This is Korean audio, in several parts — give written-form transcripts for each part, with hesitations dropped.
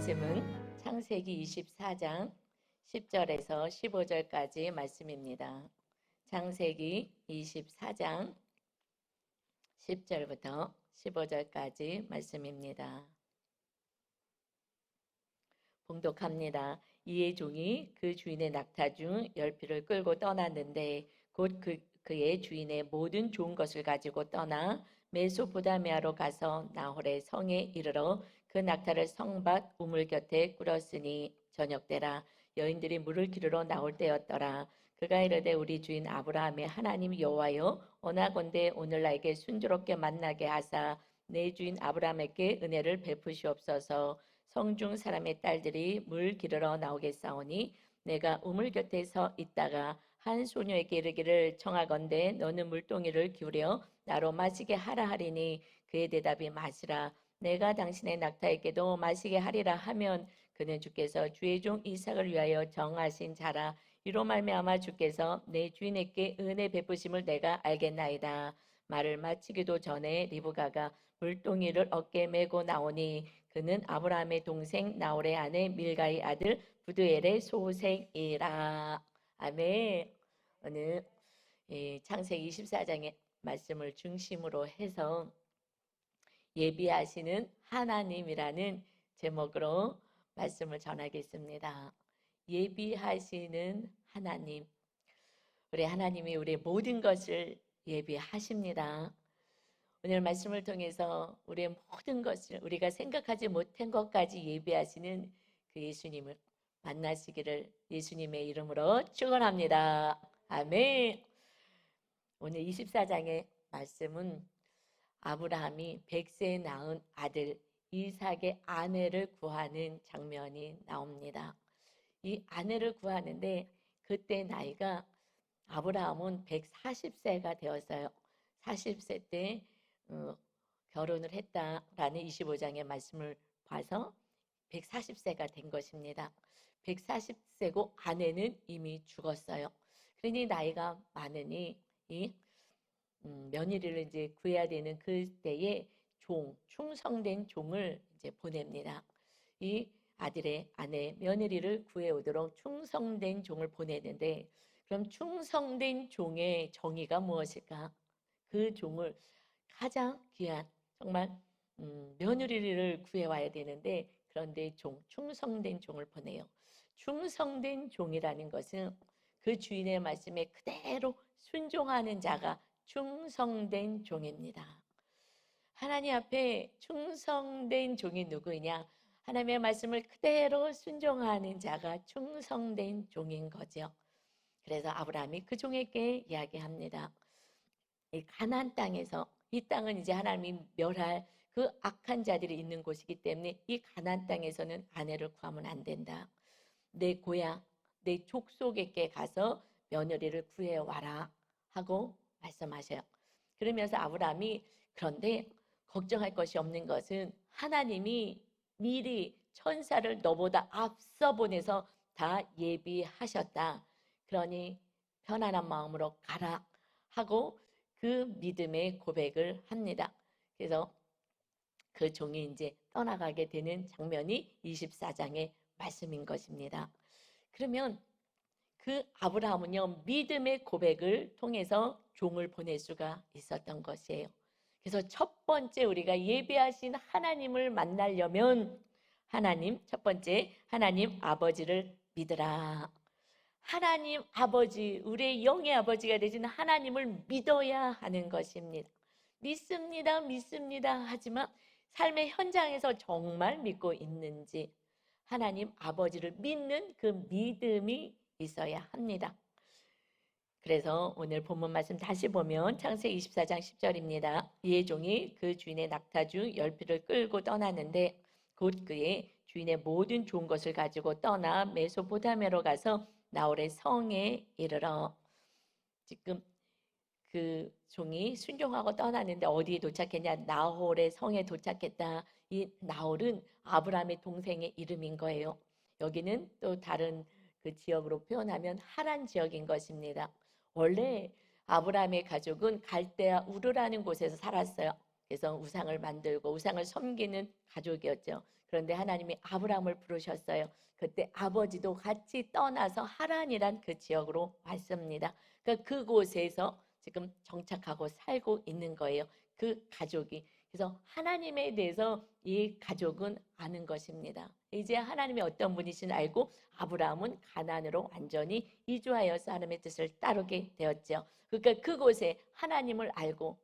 말씀은 창세기 24장 10절에서 15절까지 말씀입니다. 창세기 24장 10절부터 15절까지 말씀입니다. 봉독합니다. 이의 종이 그 주인의 낙타 중 10匹를 끌고 떠났는데 곧 그의 주인의 모든 좋은 것을 가지고 떠나 메소포다미아로 가서 나홀의 성에 이르러 그 낙타를 성밭 우물 곁에 꿇었으니 저녁때라. 여인들이 물을 기르러 나올 때였더라. 그가 이르되 우리 주인 아브라함의 하나님 여호와여, 원하건대 오늘 나에게 순조롭게 만나게 하사 내 주인 아브라함에게 은혜를 베푸시옵소서. 성중 사람의 딸들이 물 기르러 나오겠사오니 내가 우물 곁에 서 있다가 한 소녀에게 이르기를 청하건대 너는 물동이를 기울여 나로 마시게 하라 하리니 그의 대답이 마시라. 내가 당신의 낙타에게도 마시게 하리라 하면 그는 주께서 주의 종 이삭을 위하여 정하신 자라. 이로 말미암아 주께서 내 주인에게 은혜 베푸심을 내가 알겠나이다. 말을 마치기도 전에 리브가가 물동이를 어깨에 메고 나오니 그는 아브라함의 동생 나홀의 아내 밀가의 아들 부두엘의 소생이라. 아멘. 오늘 창세기 24장의 말씀을 중심으로 해서 예비하시는 하나님이라는 제목으로 말씀을 전하겠습니다. 예비하시는 하나님. 우리 하나님이 우리의 모든 것을 예비하십니다. 오늘 말씀을 통해서 우리의 모든 것을 우리가 생각하지 못한 것까지 예비하시는 그 예수님을 만나시기를 예수님의 이름으로 축원합니다. 아멘. 오늘 24장의 말씀은 아브라함이 100세에 낳은 아들 이삭의 아내를 구하는 장면이 나옵니다. 이 아내를 구하는데 그때 나이가 아브라함은 140세가 되었어요. 40세 때 결혼을 했다라는 25장의 말씀을 봐서 140세가 된 것입니다. 140세고 아내는 이미 죽었어요. 그러니 나이가 많으니 이 며느리를 이제 구해야 되는 그때에 충성된 종을 이제 보냅니다. 이 아들의 아내 며느리를 구해오도록 충성된 종을 보내는데 그럼 충성된 종의 정의가 무엇일까? 그 종을 가장 귀한 정말 며느리를 구해와야 되는데 그런데 충성된 종을 보내요. 충성된 종이라는 것은 그 주인의 말씀에 그대로 순종하는 자가 충성된 종입니다. 하나님 앞에 충성된 종이 누구냐? 하나님의 말씀을 그대로 순종하는 자가 충성된 종인 거죠. 그래서 아브라함이 그 종에게 이야기합니다. 이 가나안 땅에서 이 땅은 이제 하나님이 멸할 그 악한 자들이 있는 곳이기 때문에 이 가나안 땅에서는 아내를 구하면 안 된다. 내 고향, 내 족속에게 가서 며느리를 구해와라 하고 말씀하셔요. 그러면서 아브라함이 그런데 걱정할 것이 없는 것은 하나님이 미리 천사를 너보다 앞서 보내서 다 예비하셨다. 그러니 편안한 마음으로 가라 하고 그 믿음의 고백을 합니다. 그래서 그 종이 이제 떠나가게 되는 장면이 24장의 말씀인 것입니다. 그러면 그 아브라함은요, 믿음의 고백을 통해서 종을 보낼 수가 있었던 것이에요. 그래서 첫 번째 우리가 예비하신 하나님을 만나려면 첫 번째 하나님 아버지를 믿으라. 하나님 아버지, 우리의 영의 아버지가 되신 하나님을 믿어야 하는 것입니다. 믿습니다. 하지만 삶의 현장에서 정말 믿고 있는지 하나님 아버지를 믿는 그 믿음이 있어야 합니다. 그래서 오늘 본문 말씀 다시 보면 창세기 24장 10절입니다. 이의 종이 그 주인의 낙타 중 10匹를 끌고 떠났는데 곧 그의 주인의 모든 좋은 것을 가지고 떠나 메소포타미아로 가서 나홀의 성에 이르러. 지금 그 종이 순종하고 떠났는데 어디에 도착했냐? 나홀의 성에 도착했다. 이 나홀은 아브라함의 동생의 이름인 거예요. 여기는 또 다른 그 지역으로 표현하면 하란 지역인 것입니다. 원래 아브라함의 가족은 갈대아 우르라는 곳에서 살았어요. 그래서 우상을 만들고 우상을 섬기는 가족이었죠. 그런데 하나님이 아브라함을 부르셨어요. 그때 아버지도 같이 떠나서 하란이란 그 지역으로 왔습니다. 그러니까 그곳에서 지금 정착하고 살고 있는 거예요. 그 가족이. 그래서 하나님에 대해서 이 가족은 아는 것입니다. 이제 하나님이 어떤 분이신 알고 아브라함은 가나안으로 완전히 이주하여서 하나님의 뜻을 따르게 되었죠. 그러니까 그곳에 하나님을 알고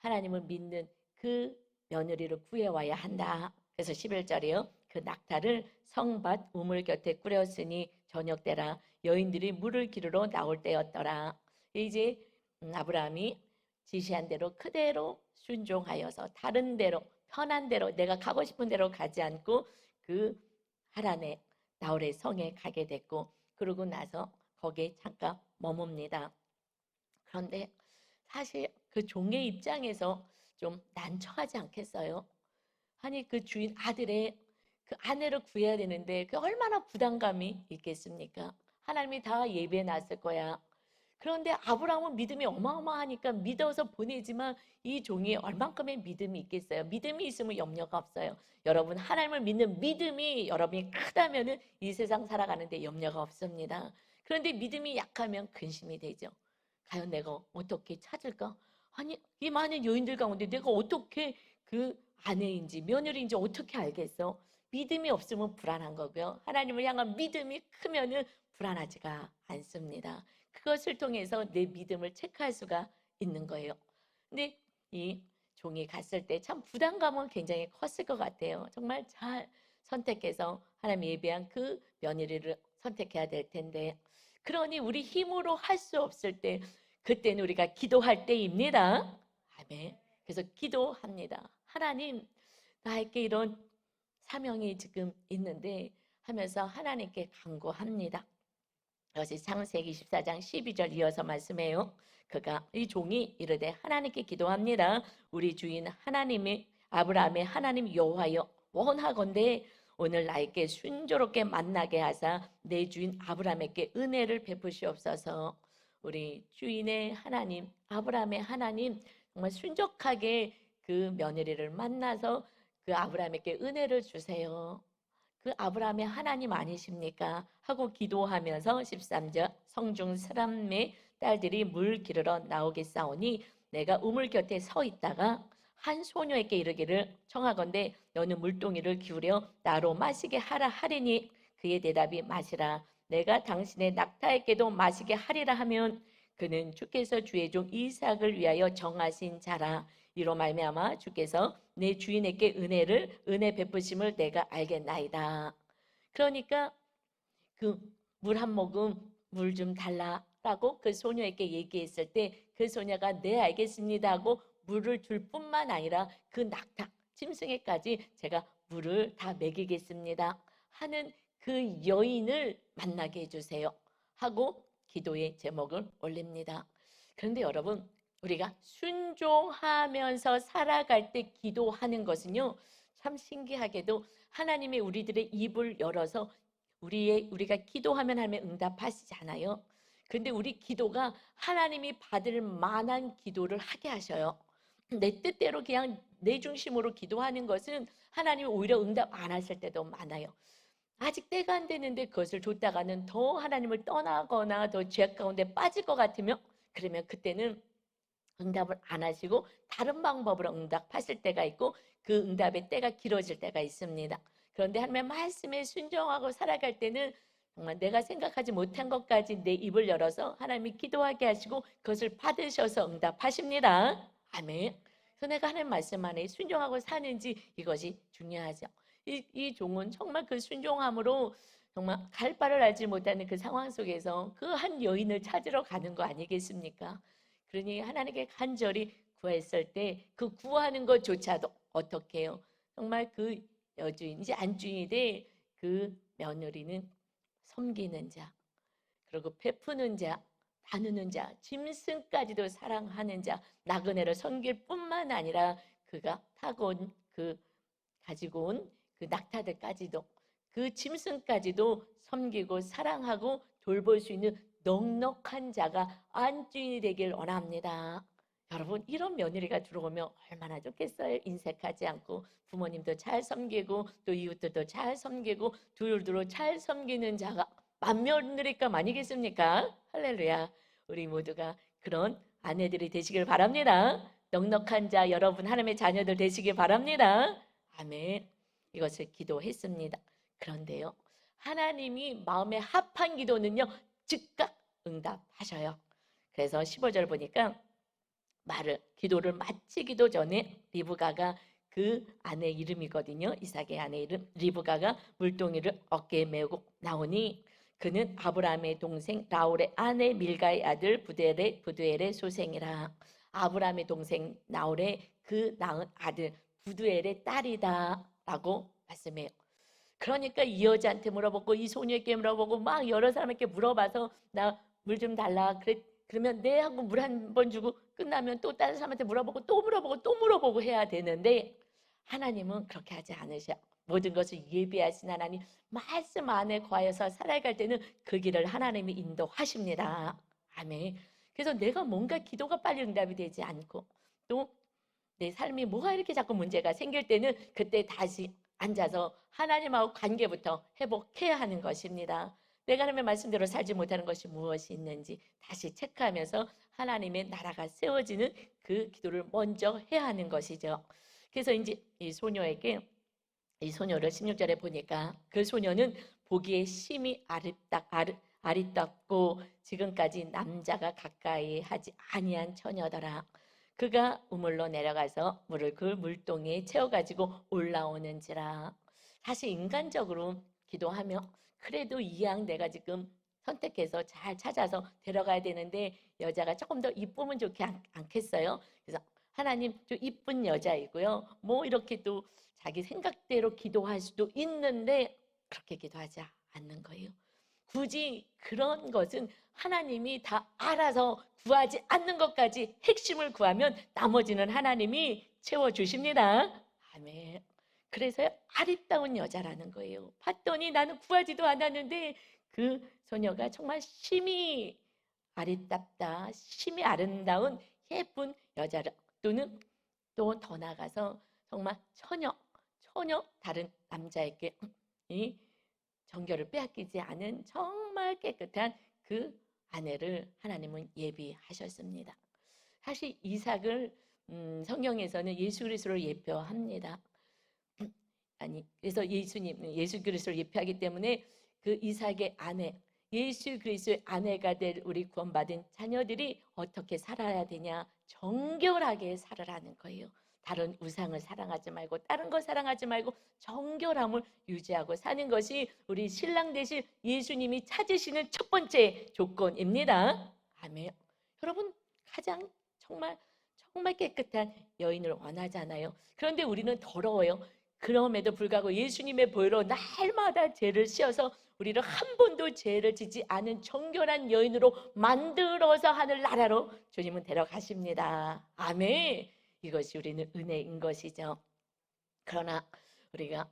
하나님을 믿는 그 며느리를 구해와야 한다. 그래서 11절이요. 그 낙타를 성밭 우물 곁에 꾸렸으니 저녁 때라 여인들이 물을 기르러 나올 때였더라. 이제 아브라함이 지시한 대로 그대로 순종하여서 다른 데로 편한 대로 내가 가고 싶은 대로 가지 않고 그 하란의 나홀의 성에 가게 됐고 그러고 나서 거기에 잠깐 머뭅니다. 그런데 사실 그 종의 입장에서 좀 난처하지 않겠어요? 아니 그 주인 아들의 그 아내를 구해야 되는데 그 얼마나 부담감이 있겠습니까? 하나님이 다 예비해 놨을 거야. 그런데 아브라함은 믿음이 어마어마하니까 믿어서 보내지만 이 종이 얼만큼의 믿음이 있겠어요? 믿음이 있으면 염려가 없어요. 여러분 하나님을 믿는 믿음이 여러분이 크다면은 이 세상 살아가는데 염려가 없습니다. 그런데 믿음이 약하면 근심이 되죠. 과연 내가 어떻게 찾을까? 아니 이 많은 여인들 가운데 내가 어떻게 그 아내인지 며느리인지 어떻게 알겠어? 믿음이 없으면 불안한 거고요. 하나님을 향한 믿음이 크면은 불안하지가 않습니다. 그것을 통해서 내 믿음을 체크할 수가 있는 거예요. 근데 이 종이 갔을 때 참 부담감은 굉장히 컸을 것 같아요. 정말 잘 선택해서 하나님 예배한 그 며느리를 선택해야 될 텐데 그러니 우리 힘으로 할 수 없을 때 그때는 우리가 기도할 때입니다. 아멘. 그래서 기도합니다. 하나님 나에게 이런 사명이 지금 있는데 하면서 하나님께 간구합니다. 이것이 창세기 24장 12절 이어서 말씀해요. 그가 이 종이 이르되 하나님께 기도합니다. 우리 주인 하나님의 아브라함의 하나님 여호와여 원하건대 오늘 나에게 순조롭게 만나게 하사 내 주인 아브라함에게 은혜를 베푸시옵소서. 우리 주인의 하나님 아브라함의 하나님 정말 순적하게 그 며느리를 만나서 그 아브라함에게 은혜를 주세요. 그 아브라함의 하나님 아니십니까? 하고 기도하면서 13절 성중 사람의 딸들이 물 기르러 나오겠사오니 내가 우물 곁에 서 있다가 한 소녀에게 이르기를 청하건대 너는 물동이를 기울여 나로 마시게 하라 하리니 그의 대답이 마시라 내가 당신의 낙타에게도 마시게 하리라 하면 그는 주께서 주의 종 이삭을 위하여 정하신 자라 이로 말미암아 주께서 내 주인에게 은혜 베푸심을 내가 알겠나이다. 그러니까 그 물 한 모금 물 좀 달라라고 그 소녀에게 얘기했을 때 그 소녀가 네 알겠습니다 하고 물을 줄 뿐만 아니라 그 낙타 짐승에까지 제가 물을 다 먹이겠습니다 하는 그 여인을 만나게 해주세요 하고 기도의 제목을 올립니다. 그런데 여러분 우리가 순종하면서 살아갈 때 기도하는 것은요 참 신기하게도 하나님이 우리들의 입을 열어서 우리가 기도하면 하나님 응답하시잖아요. 그런데 우리 기도가 하나님이 받을 만한 기도를 하게 하셔요. 내 뜻대로 그냥 내 중심으로 기도하는 것은 하나님이 오히려 응답 안 하실 때도 많아요. 아직 때가 안 되는데 그것을 줬다가는 더 하나님을 떠나거나 더 죄악 가운데 빠질 것 같으면 그러면 그때는 응답을 안 하시고 다른 방법으로 응답하실 때가 있고 그 응답의 때가 길어질 때가 있습니다. 그런데 하나님의 말씀에 순종하고 살아갈 때는 정말 내가 생각하지 못한 것까지 내 입을 열어서 하나님이 기도하게 하시고 그것을 받으셔서 응답하십니다. 아멘. 그래서 내가 하나님 말씀 안에 순종하고 사는지 이것이 중요하죠. 이 종은 정말 그 순종함으로 정말 갈 바를 알지 못하는 그 상황 속에서 그 한 여인을 찾으러 가는 거 아니겠습니까? 그러니 하나님께 간절히 구했을 때 그 구하는 것조차도 어떻게 해요? 정말 그 여주인 이제 안주인이 될 그 며느리는 섬기는 자, 그리고 베푸는 자, 나누는 자, 짐승까지도 사랑하는 자, 나그네를 섬길 뿐만 아니라 그가 타고 온 그 가지고 온 그 낙타들까지도 그 짐승까지도 섬기고 사랑하고 돌볼 수 있는 넉넉한 자가 안주인이 되길 원합니다. 여러분 이런 며느리가 들어오면 얼마나 좋겠어요. 인색하지 않고 부모님도 잘 섬기고 또 이웃들도 잘 섬기고 두루두루 잘 섬기는 자가 맏며느리감 아니겠습니까? 할렐루야. 우리 모두가 그런 아내들이 되시길 바랍니다. 넉넉한 자 여러분 하나님의 자녀들 되시길 바랍니다. 아멘. 이것을 기도했습니다. 그런데요. 하나님이 마음에 합한 기도는요. 즉각 응답하셔요. 그래서 15절 보니까 기도를 마치기도 전에 리브가가 그 아내 이름이거든요. 이삭의 아내 이름 리브가가 물동이를 어깨에 메고 나오니 그는 아브라함의 동생 라울의 아내 밀가의 아들 부두엘의 소생이라. 아브라함의 동생 나홀의 그 낳은 아들 부두엘의 딸이다 라고 말씀해요. 그러니까 이 여자한테 물어보고 이 소녀에게 물어보고 막 여러 사람에게 물어봐서 나 물 좀 달라 그러면 네 하고 물 한 번 주고 끝나면 또 다른 사람한테 물어보고 또 물어보고 또 물어보고 해야 되는데 하나님은 그렇게 하지 않으셔. 모든 것을 예비하신 하나님 말씀 안에 거하여서 살아갈 때는 그 길을 하나님이 인도하십니다. 아멘. 그래서 내가 뭔가 기도가 빨리 응답이 되지 않고 또 내 삶이 뭐가 이렇게 자꾸 문제가 생길 때는 그때 다시 앉아서 하나님하고 관계부터 회복해야 하는 것입니다. 내가 하나님의 말씀대로 살지 못하는 것이 무엇이 있는지 다시 체크하면서 하나님의 나라가 세워지는 그 기도를 먼저 해야 하는 것이죠. 그래서 이제 이 소녀를 16절에 보니까 그 소녀는 보기에 심히 아리답고 지금까지 남자가 가까이 하지 아니한 처녀더라. 그가 우물로 내려가서 물을 그 물동이에 채워가지고 올라오는지라. 사실 인간적으로 기도하며 그래도 이왕 내가 지금 선택해서 잘 찾아서 데려가야 되는데 여자가 조금 더 이쁘면 좋지 않겠어요? 그래서 하나님 좀 이쁜 여자이고요. 뭐 이렇게 또 자기 생각대로 기도할 수도 있는데 그렇게 기도하지 않는 거예요. 굳이 그런 것은 하나님이 다 알아서 구하지 않는 것까지 핵심을 구하면 나머지는 하나님이 채워주십니다. 아멘. 그래서 아리따운 여자라는 거예요. 봤더니 나는 구하지도 않았는데 그 소녀가 정말 심히 아리답다, 심히 아름다운 예쁜 여자라. 또는 또 더 나가서 정말 처녀 다른 남자에게 이 정결을 빼앗기지 않은 정말 깨끗한 그 아내를 하나님은 예비하셨습니다. 사실 이삭을 성경에서는 예수 그리스도를 예표합니다. 그래서 예수 그리스도를 예표하기 때문에 그 이삭의 아내, 예수 그리스도의 아내가 될 우리 구원받은 자녀들이 어떻게 살아야 되냐? 정결하게 살아라는 거예요. 다른 우상을 사랑하지 말고 다른 거 사랑하지 말고 정결함을 유지하고 사는 것이 우리 신랑 되신 예수님이 찾으시는 첫 번째 조건입니다. 아멘. 여러분 가장 정말 깨끗한 여인을 원하잖아요. 그런데 우리는 더러워요. 그럼에도 불구하고 예수님의 보혈로 날마다 죄를 씌어서 우리를 한 번도 죄를 짓지 않은 정결한 여인으로 만들어서 하늘나라로 주님은 데려가십니다. 아멘. 이것이 우리는 은혜인 것이죠. 그러나 우리가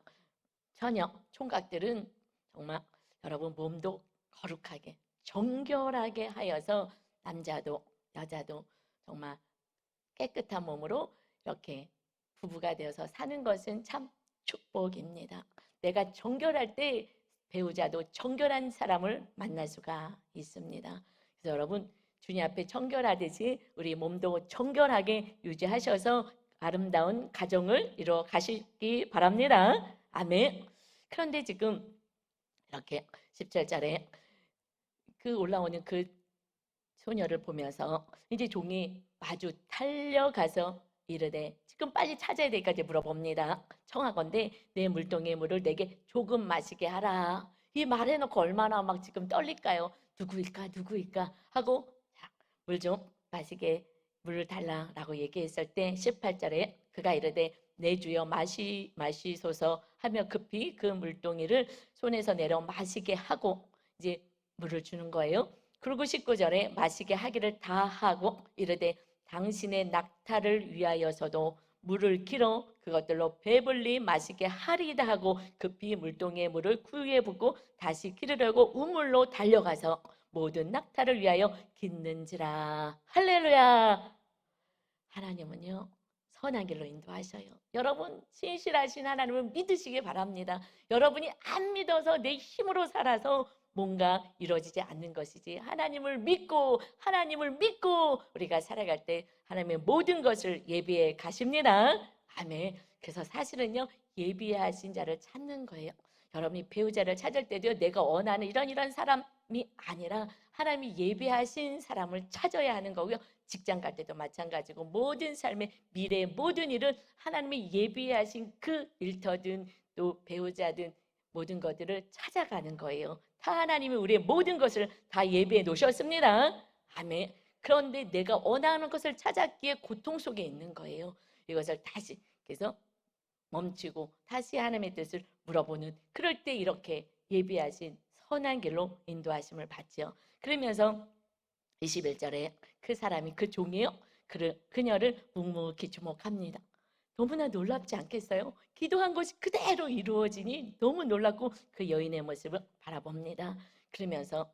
총각들은 정말 여러분 몸도 거룩하게 정결하게 하여서 남자도 여자도 정말 깨끗한 몸으로 이렇게 부부가 되어서 사는 것은 참 축복입니다. 내가 정결할 때 배우자도 정결한 사람을 만날 수가 있습니다. 그래서 여러분 주님 앞에 정결하듯이 우리 몸도 정결하게 유지하셔서 아름다운 가정을 이루어 가시기 바랍니다. 아멘. 그런데 지금 이렇게 17절에 그 올라오는 그 소녀를 보면서 이제 종이 마주 달려가서 이르되 지금 빨리 찾아야 되니까 물어봅니다. 청하건대 내 물동이의 물을 내게 조금 마시게 하라. 이 말해놓고 얼마나 막 지금 떨릴까요? 누구일까 하고 물 좀 마시게 물을 달라라고 얘기했을 때 18절에 그가 이르되 내 주여 마시소서 하며 급히 그 물동이를 손에서 내려 마시게 하고 이제 물을 주는 거예요. 그리고 19절에 마시게 하기를 다 하고 이르되 당신의 낙타를 위하여서도 물을 길어 그것들로 배불리 마시게 하리이다 하고 급히 물동이의 물을 구유에 붓고 다시 기르려고 우물로 달려가서 모든 낙타를 위하여 깃는지라. 할렐루야. 하나님은요, 선한 길로 인도하셔요. 여러분, 신실하신 하나님을 믿으시기 바랍니다. 여러분이 안 믿어서 내 힘으로 살아서 뭔가 이루어지지 않는 것이지, 하나님을 믿고 우리가 살아갈 때 하나님의 모든 것을 예비해 가십니다. 아멘. 그래서 사실은요, 예비하신 자를 찾는 거예요. 여러분이 배우자를 찾을 때도요, 내가 원하는 이런 사람이 아니라 하나님이 예비하신 사람을 찾아야 하는 거고요. 직장 갈 때도 마찬가지고 모든 삶의 미래의 모든 일은 하나님이 예비하신 그 일터든 또 배우자든 모든 것들을 찾아가는 거예요. 다 하나님이 우리의 모든 것을 다 예비해 놓으셨습니다. 아멘. 그런데 내가 원하는 것을 찾았기에 고통 속에 있는 거예요. 이것을 다시 그래서 멈추고 다시 하나님의 뜻을 물어보는, 그럴 때 이렇게 예비하신 선한 길로 인도하심을 받죠. 그러면서 21절에 그 사람이 그 종이요, 그녀를 묵묵히 주목합니다. 너무나 놀랍지 않겠어요? 기도한 것이 그대로 이루어지니 너무 놀랍고 그 여인의 모습을 바라봅니다. 그러면서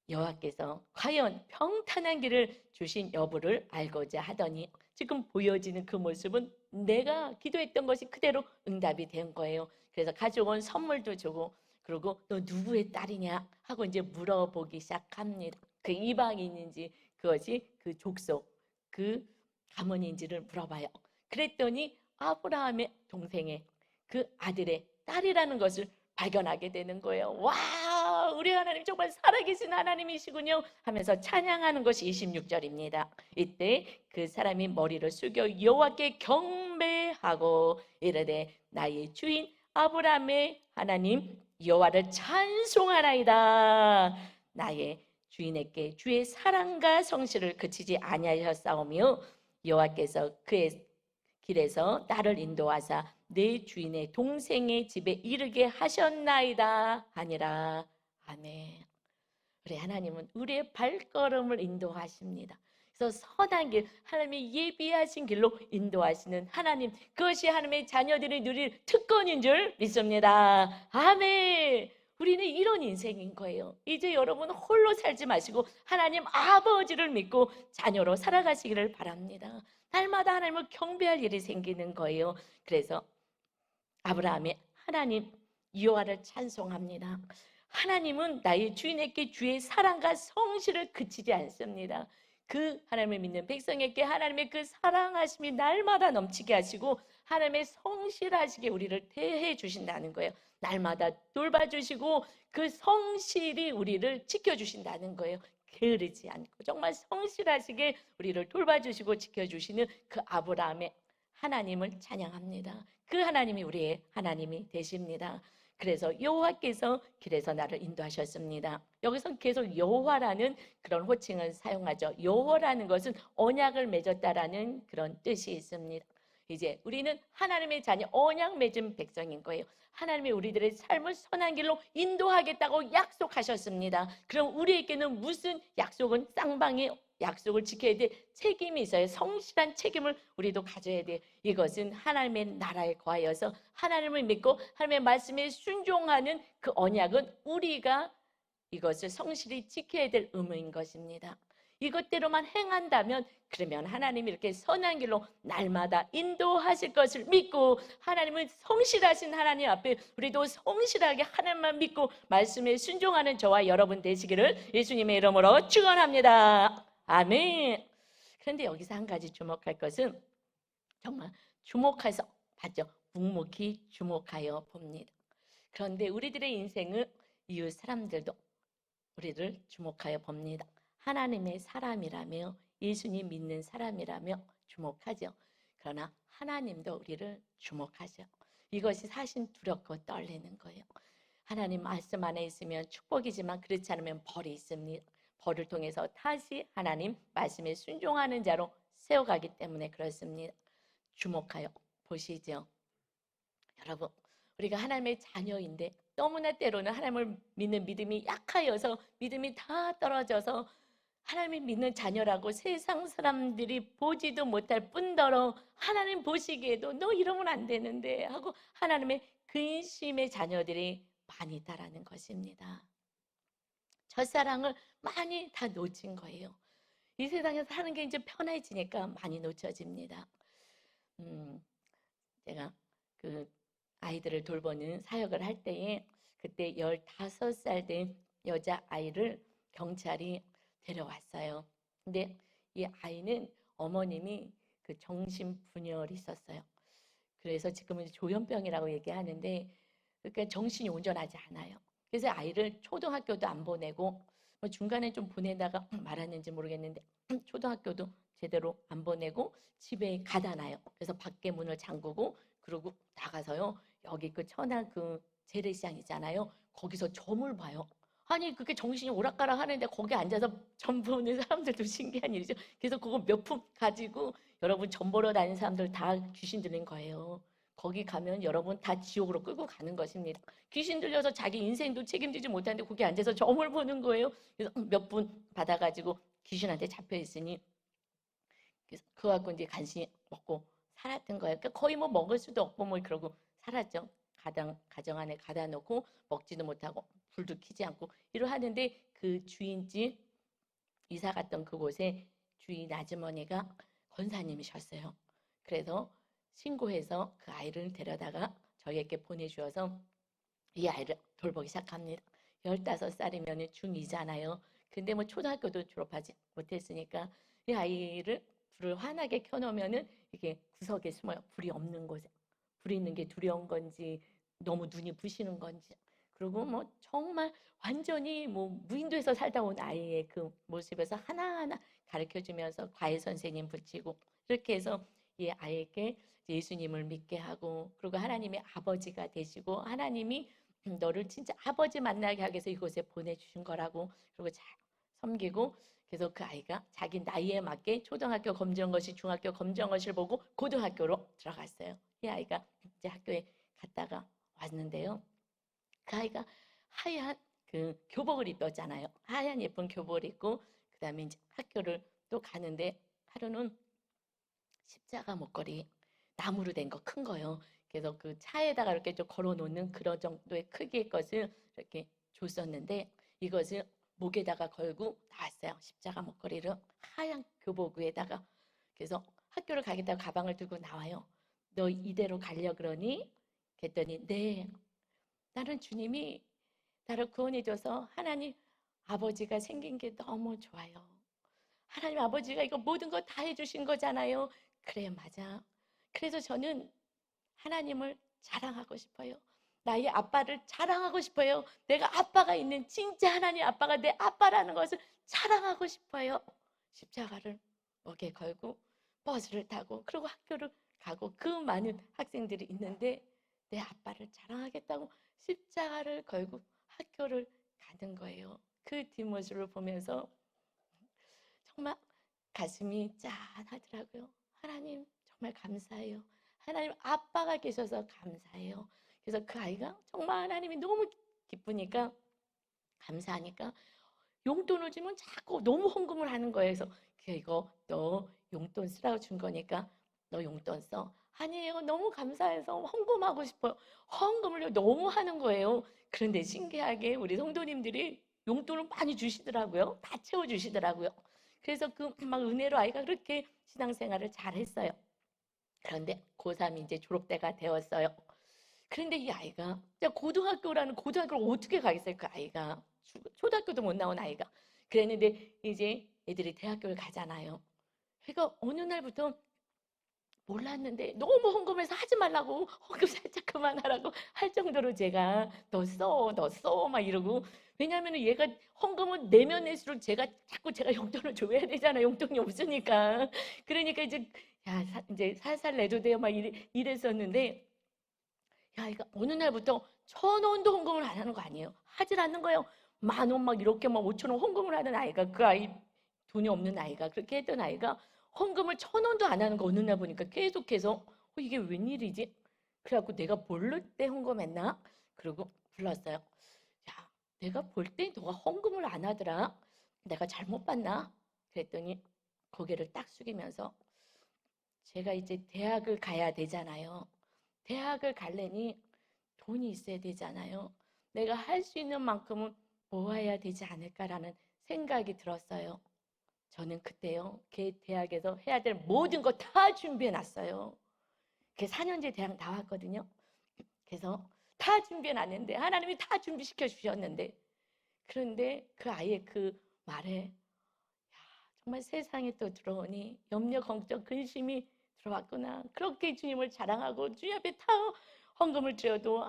여호와께서 과연 평탄한 길을 주신 여부를 알고자 하더니 지금 보여지는 그 모습은 내가 기도했던 것이 그대로 응답이 된 거예요. 그래서 가져온 선물도 주고, 그리고 너 누구의 딸이냐 하고 이제 물어보기 시작합니다. 그 이방인인지 그것이 그 족속, 그 가문인지를 물어봐요. 그랬더니 아브라함의 동생의 그 아들의 딸이라는 것을 발견하게 되는 거예요. 와, 우리 하나님 정말 살아계신 하나님이시군요 하면서 찬양하는 것이 26절입니다. 이때 그 사람이 머리를 숙여 여호와께 경배하고 이르되 나의 주인 아브라함의 하나님 여호와를 찬송하나이다. 나의 주인에게 주의 사랑과 성실을 그치지 아니하셨사오며 여호와께서 그의 길에서 나를 인도하사 내 주인의 동생의 집에 이르게 하셨나이다 하니라. 아멘. 우리 하나님은 우리의 발걸음을 인도하십니다. 그래서 선한 길, 하나님이 예비하신 길로 인도하시는 하나님, 그것이 하나님의 자녀들이 누릴 특권인 줄 믿습니다. 아멘. 우리는 이런 인생인 거예요. 이제 여러분 홀로 살지 마시고 하나님 아버지를 믿고 자녀로 살아가시기를 바랍니다. 날마다 하나님을 경배할 일이 생기는 거예요. 그래서 아브라함이 하나님 여호와를 찬송합니다. 하나님은 나의 주인에게 주의 사랑과 성실을 그치지 않습니다. 그 하나님을 믿는 백성에게 하나님의 그 사랑하심이 날마다 넘치게 하시고 하나님의 성실하시게 우리를 대해 주신다는 거예요. 날마다 돌봐주시고 그 성실이 우리를 지켜주신다는 거예요. 게으르지 않고 정말 성실하시게 우리를 돌봐주시고 지켜주시는 그 아브라함의 하나님을 찬양합니다. 그 하나님이 우리의 하나님이 되십니다. 그래서 여호와께서 길에서 나를 인도하셨습니다. 여기서 계속 여호와라는 그런 호칭을 사용하죠. 여호와라는 것은 언약을 맺었다라는 그런 뜻이 있습니다. 이제 우리는 하나님의 자녀, 언약 맺은 백성인 거예요. 하나님이 우리들의 삶을 선한 길로 인도하겠다고 약속하셨습니다. 그럼 우리에게는 무슨 약속은 쌍방의 약속을 지켜야 돼 책임이 있어요. 성실한 책임을 우리도 가져야 돼. 이것은 하나님의 나라에 거하여서 하나님을 믿고 하나님의 말씀에 순종하는 그 언약은 우리가 이것을 성실히 지켜야 될 의무인 것입니다. 이것대로만 행한다면 그러면 하나님이 이렇게 선한 길로 날마다 인도하실 것을 믿고 하나님은 성실하신 하나님 앞에 우리도 성실하게 하나님만 믿고 말씀에 순종하는 저와 여러분 되시기를 예수님의 이름으로 축원합니다. 아멘. 그런데 여기서 한 가지 주목할 것은 정말 주목해서 봤죠. 묵묵히 주목하여 봅니다. 그런데 우리들의 인생은 이웃 사람들도 우리를 주목하여 봅니다. 하나님의 사람이라며 예수님 믿는 사람이라며 주목하죠. 그러나 하나님도 우리를 주목하죠. 이것이 사실 두렵고 떨리는 거예요. 하나님 말씀 안에 있으면 축복이지만 그렇지 않으면 벌이 있습니다. 벌을 통해서 다시 하나님 말씀에 순종하는 자로 세워가기 때문에 그렇습니다. 주목하여 보시죠. 여러분, 우리가 하나님의 자녀인데 너무나 때로는 하나님을 믿는 믿음이 약하여서 믿음이 다 떨어져서 하나님을 믿는 자녀라고 세상 사람들이 보지도 못할 뿐더러 하나님 보시기에도 너 이러면 안 되는데 하고 하나님의 근심의 자녀들이 많이 있다라는 것입니다. 첫사랑을 많이 다 놓친 거예요. 이 세상에서 사는 게 이제 편해지니까 많이 놓쳐집니다. 음, 제가 그 아이들을 돌보는 사역을 할 때에 그때 15살 된 여자아이를 경찰이 데려왔어요. 근데 이 아이는 어머님이 그 정신분열이 있었어요. 그래서 지금은 조현병이라고 얘기하는데, 그러니까 정신이 온전하지 않아요. 그래서 아이를 초등학교도 안 보내고, 뭐 중간에 좀 보내다가 말았는지 모르겠는데 초등학교도 제대로 안 보내고 집에 가다 놔요. 그래서 밖에 문을 잠그고 그러고 나가서요. 여기 그 천안 그 재래시장 있잖아요. 거기서 점을 봐요. 아니 그게 정신이 오락가락 하는데 거기 앉아서 점 보는 사람들도 신기한 일이죠. 그래서 그거 몇 푼 가지고 여러분 점 보러 다니는 사람들 다 귀신 들린 거예요. 거기 가면 여러분 다 지옥으로 끌고 가는 것입니다. 귀신 들려서 자기 인생도 책임지지 못하는데 거기 앉아서 점을 보는 거예요. 그래서 몇 분 받아가지고 귀신한테 잡혀 있으니, 그래서 그거 갖고 이제 간신히 먹고 살았던 거예요. 그러니까 거의 뭐 먹을 수도 없고 뭐 그러고 살았죠. 가정 안에 가다 놓고 먹지도 못하고 불도 켜지 않고 이러하는데, 그 주인집 이사 갔던 그곳에 주인 아주머니가 권사님이셨어요. 그래서 신고해서 그 아이를 데려다가 저희에게 보내주어서 이 아이를 돌보기 시작합니다. 15살이면 중2잖아요. 근데 뭐 초등학교도 졸업하지 못했으니까 이 아이를 불을 환하게 켜놓으면은 이게 구석에 숨어요. 불이 없는 곳에. 불이 있는 게 두려운 건지 너무 눈이 부시는 건지. 그리고 뭐 정말 완전히 뭐 무인도에서 살다 온 아이의 그 모습에서 하나하나 가르쳐 주면서 과외 선생님 붙이고 이렇게 해서 이 아이에게 예수님을 믿게 하고, 그리고 하나님의 아버지가 되시고 하나님이 너를 진짜 아버지 만나게 하기 위해서 이곳에 보내주신 거라고, 그리고 잘 섬기고, 그래서 그 아이가 자기 나이에 맞게 초등학교 검정고시, 중학교 검정고시를 보고 고등학교로 들어갔어요. 이 아이가 이제 학교에 갔다가 왔는데요. 그 아이가 하얀 그 교복을 입었잖아요. 하얀 예쁜 교복을 입고 그다음에 이제 학교를 또 가는데, 하루는 십자가 목걸이 나무로 된 거 큰 거요. 그래서 그 차에다가 이렇게 좀 걸어 놓는 그런 정도의 크기의 것을 이렇게 줬었는데, 이것을 목에다가 걸고 나왔어요. 십자가 목걸이를 하얀 교복 위에다가. 그래서 학교를 가겠다고 가방을 들고 나와요. 너 이대로 가려 그러니? 그랬더니 네. 나는 주님이 나를 구원해 줘서 하나님 아버지가 생긴 게 너무 좋아요. 하나님 아버지가 이거 모든 거 다 해주신 거잖아요. 그래, 맞아. 그래서 저는 하나님을 자랑하고 싶어요. 나의 아빠를 자랑하고 싶어요. 내가 아빠가 있는 진짜 하나님 아빠가 내 아빠라는 것을 자랑하고 싶어요. 십자가를 목에 걸고 버스를 타고 그리고 학교를 가고, 그 많은 학생들이 있는데 내 아빠를 자랑하겠다고 십자가를 걸고 학교를 가는 거예요. 그 뒷모습을 보면서 정말 가슴이 짠하더라고요. 하나님 정말 감사해요. 하나님 아빠가 계셔서 감사해요. 그래서 그 아이가 정말 하나님이 너무 기쁘니까, 감사하니까 용돈을 주면 자꾸 너무 헌금을 하는 거예요. 그래서 이거 너 용돈 쓰라고 준 거니까 너 용돈 써. 아니에요. 너무 감사해서 헌금하고 싶어요. 헌금을 너무 하는 거예요. 그런데 신기하게 우리 성도님들이 용돈을 많이 주시더라고요. 다 채워주시더라고요. 그래서 그 막 은혜로 아이가 그렇게 신앙생활을 잘 했어요. 그런데 고3 이제 졸업 때가 되었어요. 그런데 이 아이가 고등학교라는 고등학교를 어떻게 가겠어요? 그 아이가 초등학교도 못 나온 아이가. 그랬는데 이제 애들이 대학교를 가잖아요. 그러니까 어느 날부터 몰랐는데 너무 헌금해서 하지 말라고, 헌금 살짝 그만하라고 할 정도로 제가 너 써 막 이러고. 왜냐하면 얘가 헌금은 내면 낼수록 자꾸 제가 용돈을 줘야 되잖아요. 용돈이 없으니까. 그러니까 이제 이제 살살 내도 돼요 막 이랬었는데, 야, 이거 어느 날부터 1,000원도 헌금을 안 하는 거 아니에요. 하질 않는 거예요. 10,000원 막 이렇게 막 5,000원 헌금을 하는 아이가, 그 아이 돈이 없는 아이가, 그렇게 했던 아이가 헌금을 1,000원도 안 하는 거 어느 날 보니까 계속해서 이게 웬일이지? 그래갖고 내가 볼 때 헌금했나? 그리고 불렀어요. 야, 내가 볼 때 너가 헌금을 안 하더라. 내가 잘못 봤나? 그랬더니 고개를 딱 숙이면서, 제가 이제 대학을 가야 되잖아요. 대학을 가려니 돈이 있어야 되잖아요. 내가 할 수 있는 만큼은 모아야 되지 않을까라는 생각이 들었어요. 저는 그때요, 걔 대학에서 해야 될 모든 거 다 준비해 놨어요. 걔 4년제 대학 나왔거든요. 그래서 다 준비해 놨는데, 하나님이 다 준비시켜 주셨는데, 그런데 그 아이의 그 말에 정말 세상에 또 들어오니 염려, 걱정, 근심이 들어왔구나. 그렇게 주님을 자랑하고 주님 앞에 다 헌금을 드려도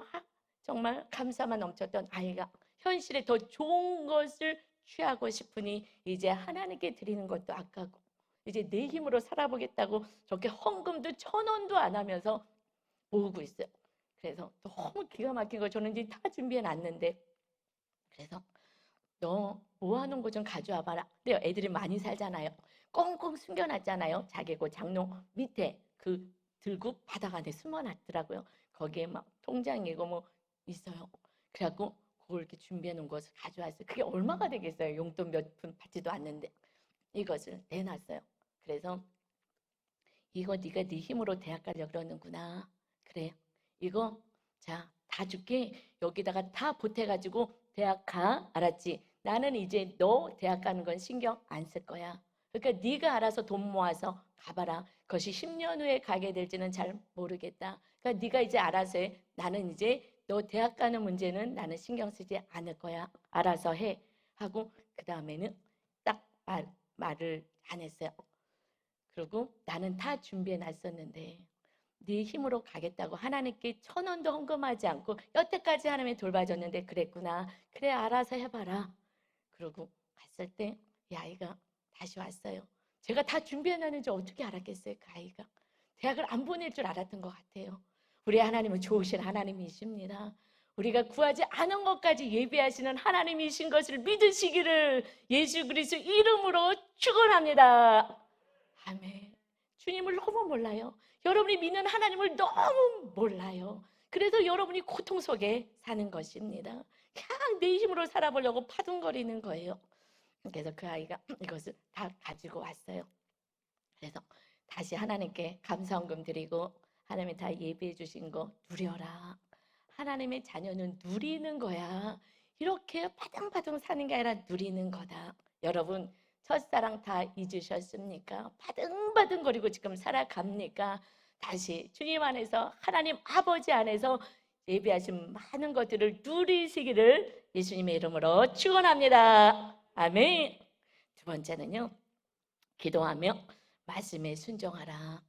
정말 감사만 넘쳤던 아이가 현실에 더 좋은 것을 취하고 싶으니 이제 하나님께 드리는 것도 아까고 이제 내 힘으로 살아보겠다고 저렇게 헌금도 1,000원도 안 하면서 모으고 있어요. 그래서 너무 기가 막힌 거 저는 이제 다 준비해 놨는데, 그래서 너 모아놓은 거 좀 가져와 봐라. 근데 애들이 많이 살잖아요. 꽁꽁 숨겨놨잖아요. 자기 그 장롱 밑에 그 들고 바닥 안에 숨어놨더라고요. 거기에 막 통장이고 뭐 있어요. 그래갖고 그걸 이렇게 준비해 놓은 것을 가져왔어요. 그게 얼마가 되겠어요? 용돈 몇 푼 받지도 않는데 이것을 내놨어요. 그래서 이거 네가 네 힘으로 대학 가려고 그러는구나. 그래, 이거 자 다 줄게. 여기다가 다 보태가지고 대학 가. 알았지? 나는 이제 너 대학 가는 건 신경 안 쓸 거야. 그러니까 네가 알아서 돈 모아서 가봐라. 그것이 10년 후에 가게 될지는 잘 모르겠다. 그러니까 네가 이제 알아서 해. 나는 이제 너 대학 가는 문제는 나는 신경 쓰지 않을 거야. 알아서 해. 하고 그 다음에는 딱 말을 안 했어요. 그리고 나는 다 준비해 놨었는데 네 힘으로 가겠다고 하나님께 1,000원도 헌금하지 않고 여태까지 하나님이 돌봐줬는데 그랬구나. 그래, 알아서 해봐라. 그러고 갔을 때 이 아이가 다시 왔어요. 제가 다 준비해 놨는지 어떻게 알았겠어요, 그 아이가. 대학을 안 보낼 줄 알았던 것 같아요. 우리 하나님은 좋으신 하나님이십니다. 우리가 구하지 않은 것까지 예비하시는 하나님이신 것을 믿으시기를 예수 그리스도 이름으로 축원합니다. 아멘. 주님을 너무 몰라요. 여러분이 믿는 하나님을 너무 몰라요. 그래서 여러분이 고통 속에 사는 것입니다. 그냥 내 힘으로 살아보려고 파둥거리는 거예요. 그래서 그 아이가 이것을 다 가지고 왔어요. 그래서 다시 하나님께 감사헌금 드리고 하나님이 다 예비해 주신 거 누려라. 하나님의 자녀는 누리는 거야. 이렇게 파등파등 사는 게 아니라 누리는 거다. 여러분 첫사랑 다 잊으셨습니까? 바등바등거리고 지금 살아갑니까? 다시 주님 안에서 하나님 아버지 안에서 예비하신 많은 것들을 누리시기를 예수님의 이름으로 축원합니다. 아멘. 두 번째는요, 기도하며 말씀에 순종하라.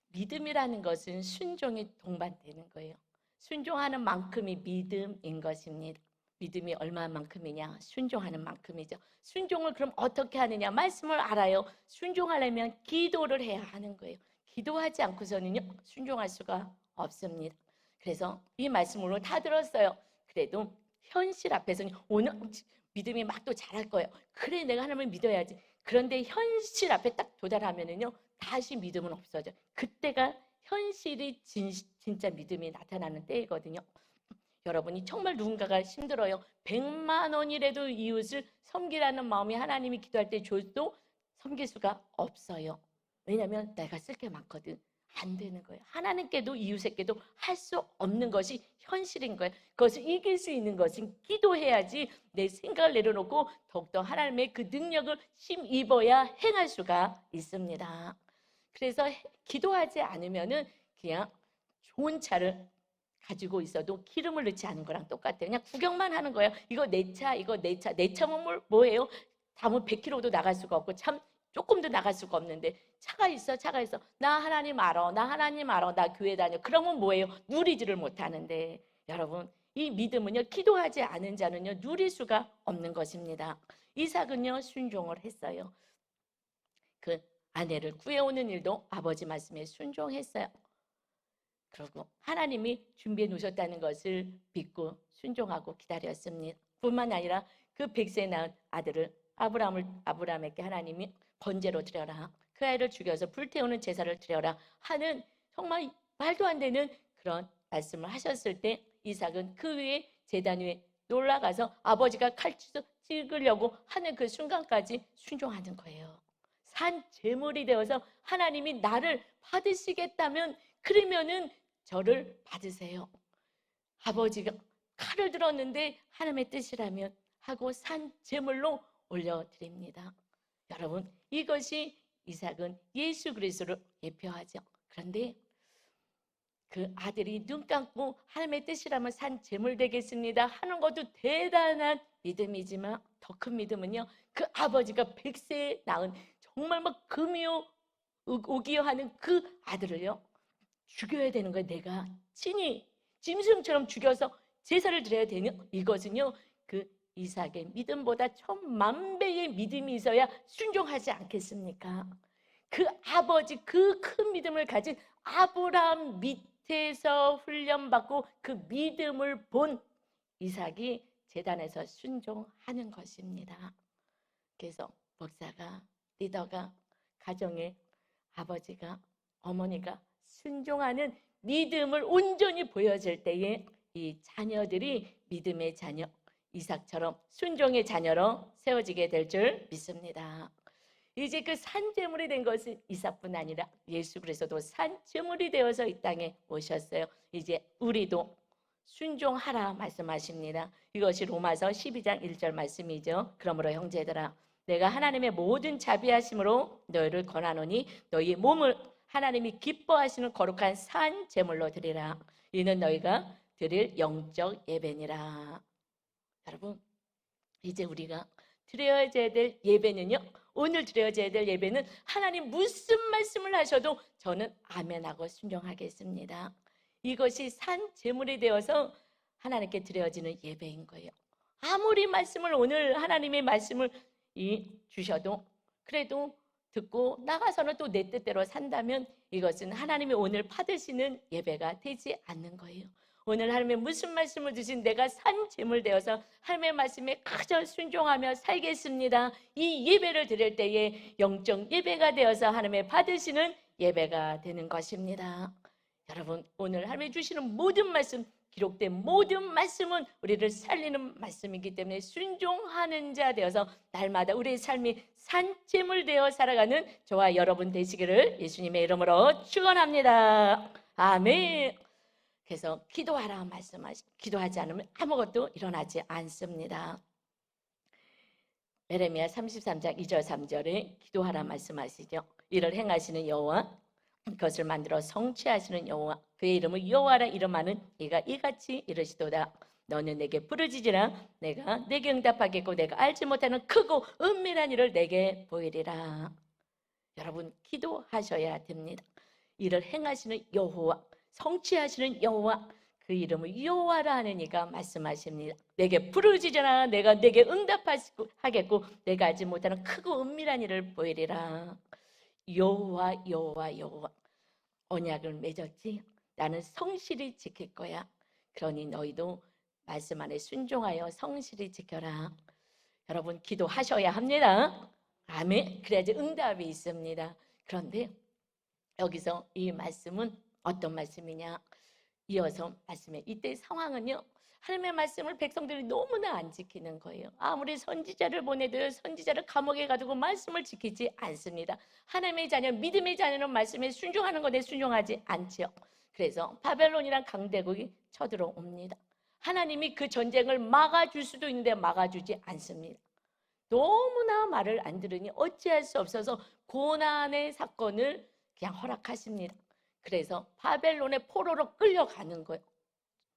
믿음이라는 것은 순종이 동반되는 거예요. 순종하는 만큼이 믿음인 것입니다. 믿음이 얼마만큼이냐? 순종하는 만큼이죠. 순종을 그럼 어떻게 하느냐? 말씀을 알아요. 순종하려면 기도를 해야 하는 거예요. 기도하지 않고서는요, 순종할 수가 없습니다. 그래서 이 말씀으로 다 들었어요. 그래도 현실 앞에서는 오늘 믿음이 막 또 자랄 거예요. 그래, 내가 하나님을 믿어야지. 그런데 현실 앞에 딱 도달하면은요, 다시 믿음은 없어져. 그때가 현실이 진짜 믿음이 나타나는 때이거든요. 여러분이 정말 누군가가 힘들어요. 100만 원이라도 이웃을 섬기라는 마음이 하나님이 기도할 때 줘도 섬길 수가 없어요. 왜냐하면 내가 쓸 게 많거든. 안 되는 거예요. 하나님께도 이웃에게도 할 수 없는 것이 현실인 거예요. 그것을 이길 수 있는 것은 기도해야지 내 생각을 내려놓고 더욱더 하나님의 그 능력을 힘입어야 행할 수가 있습니다. 그래서 기도하지 않으면은 그냥 좋은 차를 가지고 있어도 기름을 넣지 않은 거랑 똑같아요. 그냥 구경만 하는 거예요. 이거 내 차, 이거 내 차. 내 차면 뭐예요? 담은 100km도 나갈 수가 없고 참 조금도 나갈 수가 없는데 차가 있어, 차가 있어. 나 하나님 알아, 나 하나님 알아, 나 교회 다녀. 그러면 뭐예요? 누리지를 못하는데 여러분, 이 믿음은요, 기도하지 않은 자는요, 누릴 수가 없는 것입니다. 이삭은요, 순종을 했어요. 그 아내를 구해오는 일도 아버지 말씀에 순종했어요. 그리고 하나님이 준비해 놓으셨다는 것을 믿고 순종하고 기다렸습니다. 뿐만 아니라 그 100세 낳은 아들을 아브라함에게 하나님이 번제로 드려라. 그 아이를 죽여서 불태우는 제사를 드려라 하는 정말 말도 안 되는 그런 말씀을 하셨을 때 이삭은 그 위에 제단 위에 올라가서 아버지가 칼 찍으려고 하는 그 순간까지 순종하는 거예요. 산 제물이 되어서 하나님이 나를 받으시겠다면 그러면은 저를 받으세요. 아버지가 칼을 들었는데 하나님의 뜻이라면 하고 산 제물로 올려드립니다. 여러분, 이것이 이삭은 예수 그리스도를 예표하죠. 그런데 그 아들이 눈 감고 하나님의 뜻이라면 산 제물 되겠습니다 하는 것도 대단한 믿음이지만 더 큰 믿음은요, 그 아버지가 100세에 낳은 정말 막 금이요 오기요 하는 그 아들을요 죽여야 되는 거예요. 내가 친히 짐승처럼 죽여서 제사를 드려야 되는, 이것은요 그 이삭의 믿음보다 1000만배의 믿음이 있어야 순종하지 않겠습니까? 그 아버지, 그 큰 믿음을 가진 아브라함 밑에서 훈련받고 그 믿음을 본 이삭이 제단에서 순종하는 것입니다. 그래서 목사가, 리더가, 가정의 아버지가, 어머니가 순종하는 믿음을 온전히 보여줄 때에 이 자녀들이 믿음의 자녀, 이삭처럼 순종의 자녀로 세워지게 될 줄 믿습니다. 이제 그 산제물이 된 것은 이삭뿐 아니라 예수 그리스도도 산제물이 되어서 이 땅에 오셨어요. 이제 우리도 순종하라 말씀하십니다. 이것이 로마서 12장 1절 말씀이죠. 그러므로 형제들아, 내가 하나님의 모든 자비하심으로 너희를 권하노니 너희 몸을 하나님이 기뻐하시는 거룩한 산 제물로 드리라. 이는 너희가 드릴 영적 예배니라. 여러분, 이제 우리가 드려져야 될 예배는요, 오늘 드려져야 될 예배는 하나님 무슨 말씀을 하셔도 저는 아멘하고 순종하겠습니다. 이것이 산 제물이 되어서 하나님께 드려지는 예배인 거예요. 아무리 말씀을, 오늘 하나님의 말씀을 주셔도 그래도 듣고 나가서는 또 내 뜻대로 산다면 이것은 하나님이 오늘 받으시는 예배가 되지 않는 거예요. 오늘 하나님의 무슨 말씀을 주신 내가 산 제물 되어서 하나님의 말씀에 그저 순종하며 살겠습니다. 이 예배를 드릴 때에 영적 예배가 되어서 하나님의 받으시는 예배가 되는 것입니다. 여러분, 오늘 하나님이 주시는 모든 말씀, 기록된 모든 말씀은 우리를 살리는 말씀이기 때문에 순종하는 자 되어서 날마다 우리의 삶이 산제물 되어 살아가는 저와 여러분 되시기를 예수님의 이름으로 축원합니다. 아멘. 그래서 기도하라 기도하지 않으면 아무것도 일어나지 않습니다. 예레미야 33장 2절 3절에 기도하라 말씀하시죠. 이를 행하시는 여호와, 그것을 만들어 성취하시는 여호와, 그의 이름을 여호와라 이름하는 이가 이같이 이르시도다. 너는 내게 부르짖으라. 내가 내게 응답하겠고 내가 알지 못하는 크고 은밀한 일을 내게 보이리라. 여러분, 기도하셔야 됩니다. 이를 행하시는 여호와, 성취하시는 여호와, 그 이름을 여호와라 하는 이가 말씀하십니다. 내게 부르짖으라. 내가 내게 응답하겠고 내가 알지 못하는 크고 은밀한 일을 보이리라. 여호와, 여호와, 여호와. 언약을 맺었지. 나는 성실히 지킬 거야. 그러니 너희도 말씀 안에 순종하여 성실히 지켜라. 여러분, 기도하셔야 합니다. 아멘. 그래야지 응답이 있습니다. 그런데 여기서 이 말씀은 어떤 말씀이냐? 이어서 말씀해. 이때 상황은요, 하나님의 말씀을 백성들이 너무나 안 지키는 거예요. 아무리 선지자를 보내도 선지자를 감옥에 가두고 말씀을 지키지 않습니다. 하나님의 자녀, 믿음의 자녀는 말씀에 순종하는 것에 순종하지 않죠. 그래서 바벨론이란 강대국이 쳐들어옵니다. 하나님이 그 전쟁을 막아줄 수도 있는데 막아주지 않습니다. 너무나 말을 안 들으니 어찌할 수 없어서 고난의 사건을 그냥 허락하십니다. 그래서 바벨론의 포로로 끌려가는 거예요.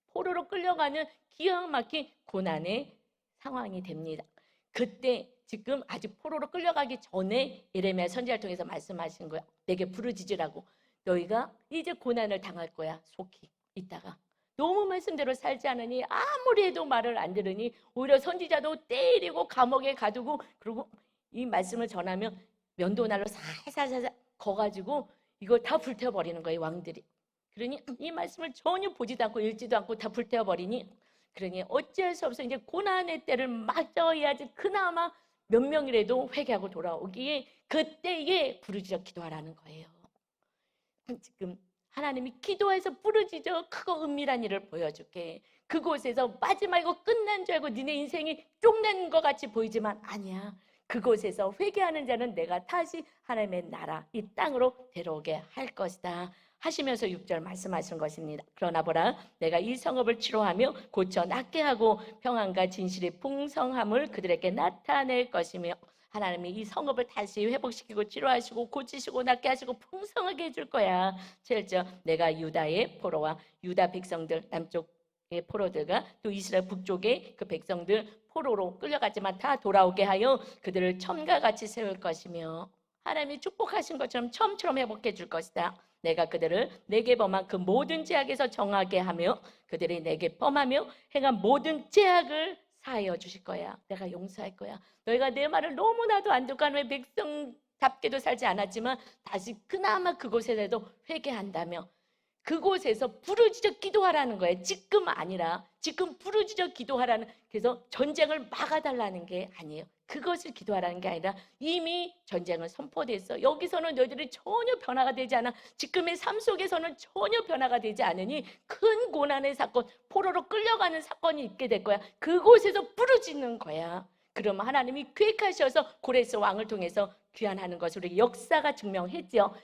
포로로 끌려가는 기가 막힌 고난의 상황이 됩니다. 그때 지금 아직 포로로 끌려가기 전에 예레미야 선지자를 통해서 말씀하신 거예요. 내게 부르짖으라고. 너희가 이제 고난을 당할 거야. 속히 있다가. 너무 말씀대로 살지 않으니 아무리 해도 말을 안 들으니 오히려 선지자도 때리고 감옥에 가두고, 그리고 이 말씀을 전하면 면도날로 살살살살 거가지고 이걸 다 불태워버리는 거예요, 왕들이. 그러니 이 말씀을 전혀 보지도 않고 읽지도 않고 다 불태워버리니, 그러니 어찌할 수 없어 이제 고난의 때를 맞아야지 그나마 몇 명이라도 회개하고 돌아오기에 그때에 부르짖어 기도하라는 거예요. 지금 하나님이 기도해서 부르짖어 크고 은밀한 일을 보여줄게. 그곳에서 마지막이고 끝난 줄 알고 니네 인생이 쪽난 것 같이 보이지만 아니야. 그곳에서 회개하는 자는 내가 다시 하나님의 나라 이 땅으로 데려오게 할 것이다 하시면서 6절 말씀하신 것입니다. 그러나 보라, 내가 이 성읍을 치료하며 고쳐 낫게 하고 평안과 진실의 풍성함을 그들에게 나타낼 것이며, 하나님이 이 성읍을 다시 회복시키고 치료하시고 고치시고 낫게 하시고 풍성하게 해줄 거야. 7절, 내가 유다의 포로와 유다 백성들, 남쪽의 포로들과 또 이스라엘 북쪽의 그 백성들 포로로 끌려가지만 다 돌아오게 하여 그들을 처음과 같이 세울 것이며, 하나님이 축복하신 것처럼 처음처럼 회복해 줄 것이다. 내가 그들을 내게 범한 그 모든 죄악에서 정하게 하며 그들이 내게 범하며 행한 모든 죄악을 사하여 주실 거야. 내가 용서할 거야. 너희가 내 말을 너무나도 안 듣고 하나님의 백성답게도 살지 않았지만 다시 그나마 그곳에서도 회개한다며 그곳에서 부르짖어 기도하라는 거예요. 지금 아니라 지금 부르짖어 기도하라는, 그래서 전쟁을 막아달라는 게 아니에요. 그것을 기도하라는 게 아니라 이미 전쟁은 선포됐어. 여기서는 너희들이 전혀 변화가 되지 않아. 지금의 삶 속에서는 전혀 변화가 되지 않으니 큰 고난의 사건, 포로로 끌려가는 사건이 있게 될 거야. 그곳에서 부르짖는 거야. 그러면 하나님이 계획하셔서 고레스 왕을 통해서 귀환하는 것을 우리 역사가 증명했죠.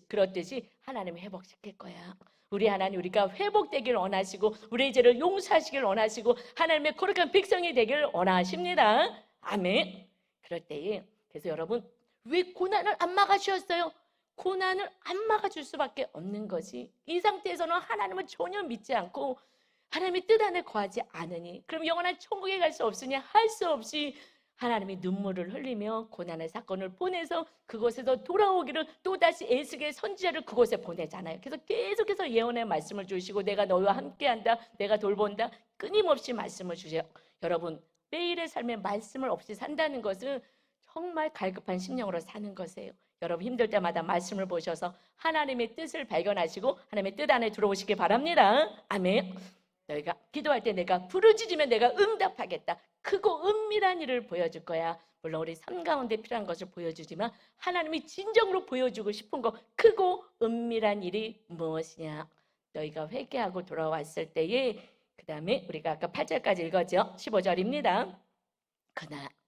그렇듯이 하나님이 회복시킬 거야. 우리 하나님, 우리가 회복되길 원하시고 우리의 죄를 용서하시길 원하시고 하나님의 거룩한 백성이 되길 원하십니다. 아멘. 그럴 때에 그래서 여러분, 왜 고난을 안 막아주셨어요? 고난을 안 막아줄 수밖에 없는 것이, 이 상태에서는 하나님을 전혀 믿지 않고 하나님의 뜻 안에 거하지 않으니, 그럼 영원한 천국에 갈 수 없으니 할 수 없이 하나님이 눈물을 흘리며 고난의 사건을 보내서 그곳에서 돌아오기를 또다시 에스겔 선지자를 그곳에 보내잖아요. 그래서 계속해서 예언의 말씀을 주시고 내가 너희와 함께한다, 내가 돌본다, 끊임없이 말씀을 주세요. 여러분, 매일의 삶에 말씀을 없이 산다는 것은 정말 갈급한 심령으로 사는 것이에요. 여러분, 힘들 때마다 말씀을 보셔서 하나님의 뜻을 발견하시고 하나님의 뜻 안에 들어오시기 바랍니다. 아멘. 너희가 기도할 때 내가 부르짖으면 내가 응답하겠다. 크고 은밀한 일을 보여줄 거야. 물론 우리 삶 가운데 필요한 것을 보여주지만 하나님이 진정으로 보여주고 싶은 거, 크고 은밀한 일이 무엇이냐? 너희가 회개하고 돌아왔을 때에, 그 다음에 우리가 아까 8절까지 읽었죠. 15절입니다.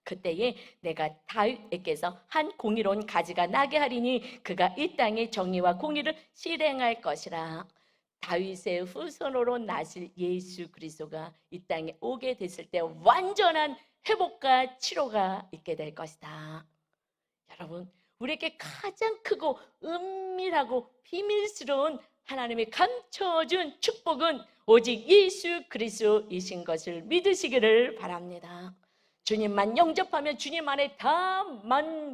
그때에 내가 다윗에게서 한 공의로운 가지가 나게 하리니 그가 이 땅의 정의와 공의를 실행할 것이라. 다윗의 후손으로 나실 예수 그리스도가 이 땅에 오게 됐을 때 완전한 회복과 치료가 있게 될 것이다. 여러분, 우리에게 가장 크고 은밀하고 비밀스러운 하나님이 감춰준 축복은 오직 예수 그리스도이신 것을 믿으시기를 바랍니다. 주님만 영접하면 주님 안에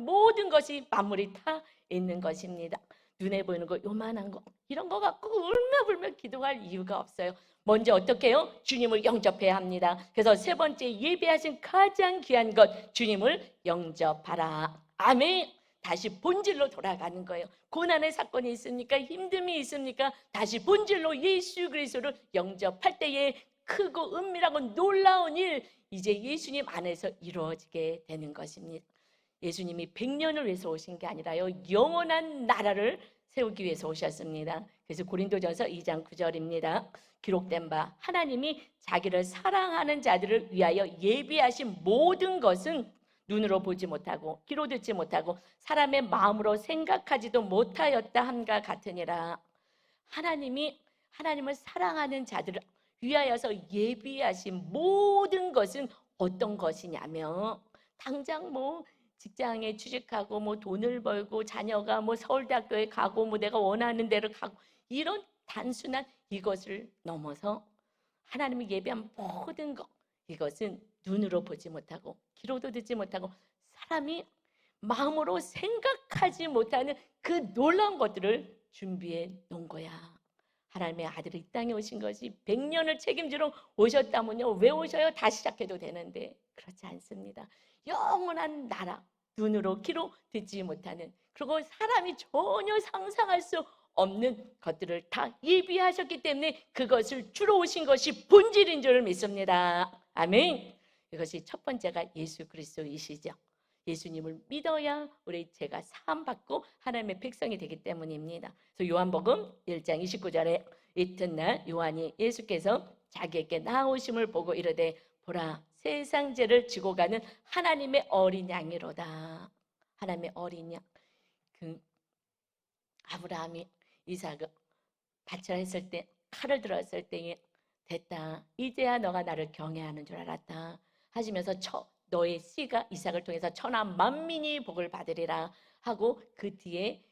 모든 것이 만물이 다 있는 것입니다. 눈에 보이는 거, 요만한 거, 이런 거 갖고 울며불며 기도할 이유가 없어요. 먼저 어떻게 해요? 주님을 영접해야 합니다. 그래서 세 번째, 예배하신 가장 귀한 것, 주님을 영접하라. 아멘. 다시 본질로 돌아가는 거예요. 고난의 사건이 있습니까? 힘듦이 있습니까? 다시 본질로 예수 그리스도를 영접할 때에 크고 은밀하고 놀라운 일, 이제 예수님 안에서 이루어지게 되는 것입니다. 예수님이 100년을 위해서 오신 게 아니라요, 영원한 나라를 세우기 위해서 오셨습니다. 그래서 고린도전서 2장 9절입니다. 기록된 바 하나님이 자기를 사랑하는 자들을 위하여 예비하신 모든 것은 눈으로 보지 못하고 귀로 듣지 못하고 사람의 마음으로 생각하지도 못하였다 함과 같으니라. 하나님을 사랑하는 자들을 위하여서 예비하신 모든 것은 어떤 것이냐면, 당장 직장에 취직하고 돈을 벌고 자녀가 서울대학교에 가고 내가 원하는 데를 가고, 이런 단순한 이것을 넘어서 하나님이 예비한 모든 것, 이것은 눈으로 보지 못하고 귀로도 듣지 못하고 사람이 마음으로 생각하지 못하는 그 놀라운 것들을 준비해 놓은 거야. 하나님의 아들이 이 땅에 오신 것이 100년을 책임지러 오셨다면요, 왜 오셔요? 다시 시작해도 되는데 그렇지 않습니다. 영원한 나라, 눈으로 귀로 듣지 못하는, 그리고 사람이 전혀 상상할 수 없는 것들을 다 예비하셨기 때문에 그것을 주러 오신 것이 본질인 줄 믿습니다. 아멘. 이것이 첫 번째가 예수 그리스도이시죠. 예수님을 믿어야 우리 죄가 사함받고 하나님의 백성이 되기 때문입니다. 그래서 요한복음 1장 29절에 이튿날 요한이 예수께서 자기에게 나오심을 보고 이르되 보라, 세상 죄를 지고 가는 하나님의 어린 양이로다. 하나님의 어린 양. 그 아브라함이 이삭을 바치라 했을 때, 칼을 들었을 때에 됐다. 이제야 너가 나를 경외하는 줄 알았다. 하시면서 너의 씨가 이삭을 통해서 천하 만민이 복을 받으리라 하고 그 뒤에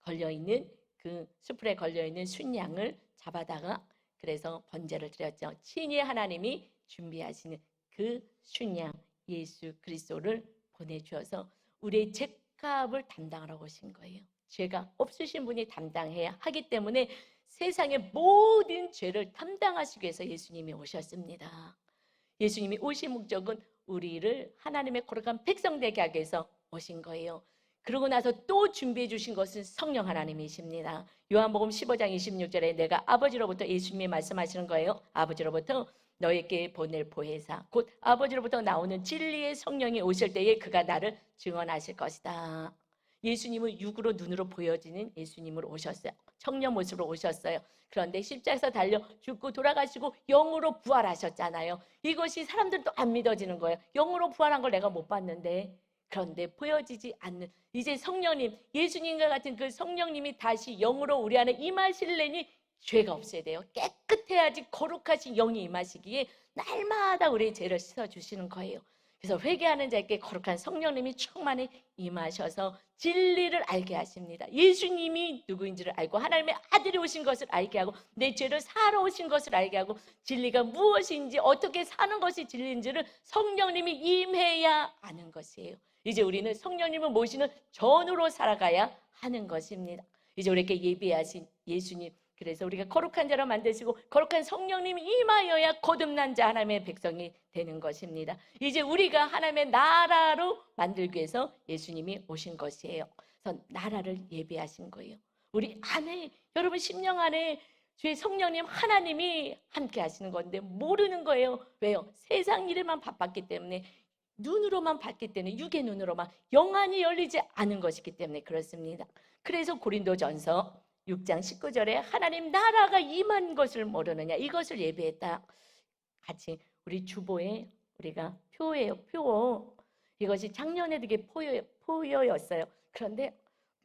걸려있는 그 수풀에 걸려있는 순양을 잡아다가 그래서 번제를 드렸죠. 친히 하나님이 준비하시는 그 순양 예수 그리스도를 보내주어서 우리의 죄값을 담당하러 오신 거예요. 죄가 없으신 분이 담당해야 하기 때문에 세상의 모든 죄를 담당하시기 위해서 예수님이 오셨습니다. 예수님이 오신 목적은 우리를 하나님의 거룩한 백성 되게 하기 위해서 오신 거예요. 그러고 나서 또 준비해 주신 것은 성령 하나님이십니다. 요한복음 15장 26절에 내가 아버지로부터, 예수님이 말씀하시는 거예요. 아버지로부터 너에게 보낼 보혜사, 곧 아버지로부터 나오는 진리의 성령이 오실 때에 그가 나를 증언하실 것이다. 예수님은 육으로 눈으로 보여지는 예수님으로 오셨어요. 청년 모습으로 오셨어요. 그런데 십자가에서 달려 죽고 돌아가시고 영으로 부활하셨잖아요. 이것이 사람들도 안 믿어지는 거예요. 영으로 부활한 걸 내가 못 봤는데. 그런데 보여지지 않는 이제 성령님, 예수님과 같은 그 성령님이 다시 영으로 우리 안에 임하실래니 죄가 없어야 돼요. 깨끗해야지 거룩하신 영이 임하시기에 날마다 우리의 죄를 씻어주시는 거예요. 그래서 회개하는 자에게 거룩한 성령님이 충만히 임하셔서 진리를 알게 하십니다. 예수님이 누구인지를 알고 하나님의 아들이 오신 것을 알게 하고 내 죄를 사러 오신 것을 알게 하고 진리가 무엇인지 어떻게 사는 것이 진리인지를 성령님이 임해야 아는 것이에요. 이제 우리는 성령님을 모시는 전으로 살아가야 하는 것입니다. 이제 우리에게 예비하신 예수님, 그래서 우리가 거룩한 자로 만드시고 거룩한 성령님이 임하여야 거듭난 자 하나님의 백성이 되는 것입니다. 이제 우리가 하나님의 나라로 만들기 위해서 예수님이 오신 것이에요. 그래서 나라를 예비하신 거예요. 우리 안에, 여러분 심령 안에 주의 성령님 하나님이 함께 하시는 건데 모르는 거예요. 왜요? 세상 일에만 바빴기 때문에, 눈으로만 봤기 때문에, 육의 눈으로만, 영안이 열리지 않은 것이기 때문에 그렇습니다. 그래서 고린도전서 6장 19절에 하나님 나라가 임한 것을 모르느냐, 이것을 예비했다. 같이 우리 주보에 우리가 표예요. 표. 이것이 작년에도 이게 포여였어요. 그런데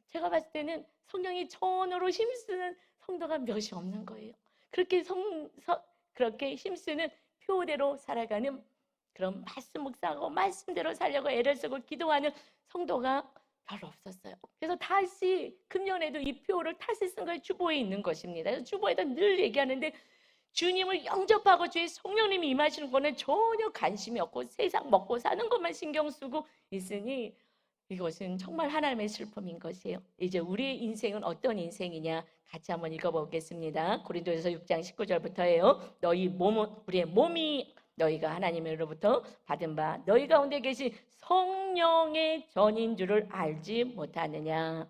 제가 봤을 때는 성령이 전으로 힘쓰는 성도가 몇이 없는 거예요. 그렇게 힘쓰는 표대로 살아가는 그런 말씀 묵상하고 말씀대로 살려고 애를 쓰고 기도하는 성도가 별로 없었어요. 그래서 다시 금년에도 이 표를 다시 쓴 거에 주보에 있는 것입니다. 그래서 주보에다 늘 얘기하는데 주님을 영접하고 주의 성령님이 임하시는 거는 전혀 관심이 없고 세상 먹고 사는 것만 신경 쓰고 있으니 이것은 정말 하나님의 슬픔인 것이에요. 이제 우리의 인생은 어떤 인생이냐 같이 한번 읽어보겠습니다. 고린도전서 6장 19절부터예요. 우리의 몸이 너희가 하나님으로부터 받은 바 너희 가운데 계신 성령의 전인 줄을 알지 못하느냐.